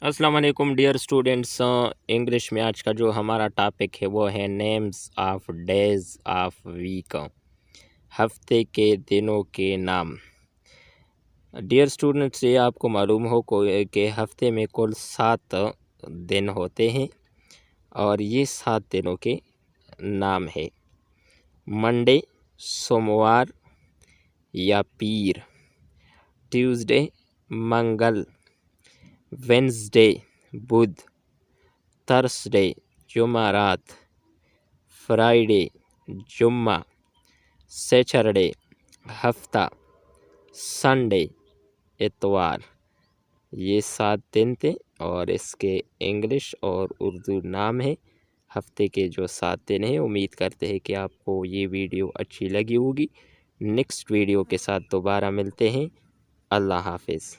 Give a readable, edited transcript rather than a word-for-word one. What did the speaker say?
अस्सलाम वालेकुम dear students. English में आज का जो हमारा टॉपिक है वो है names of days of week, हफ्ते के दिनों के नाम। डियर स्टूडेंट्स, ये आपको मालूम हो कि हफ्ते में कुल 7 दिन होते हैं और ये 7 दिनों के नाम है। मंडे सोमवार या पीर, ट्यूसडे मंगल, वेंसडे बुध, थर्सडे जुमारात, फ्राइडे जुम्मा, सैटरडे हफ्ता, संडे इतवार। ये 7 दिन थे और इसके इंग्लिश और उर्दू नाम है हफ्ते के जो 7 दिन हैं। उम्मीद करते हैं कि आपको ये वीडियो अच्छी लगी होगी। नेक्स्ट वीडियो के साथ दोबारा मिलते हैं। अल्लाह हाफिज़।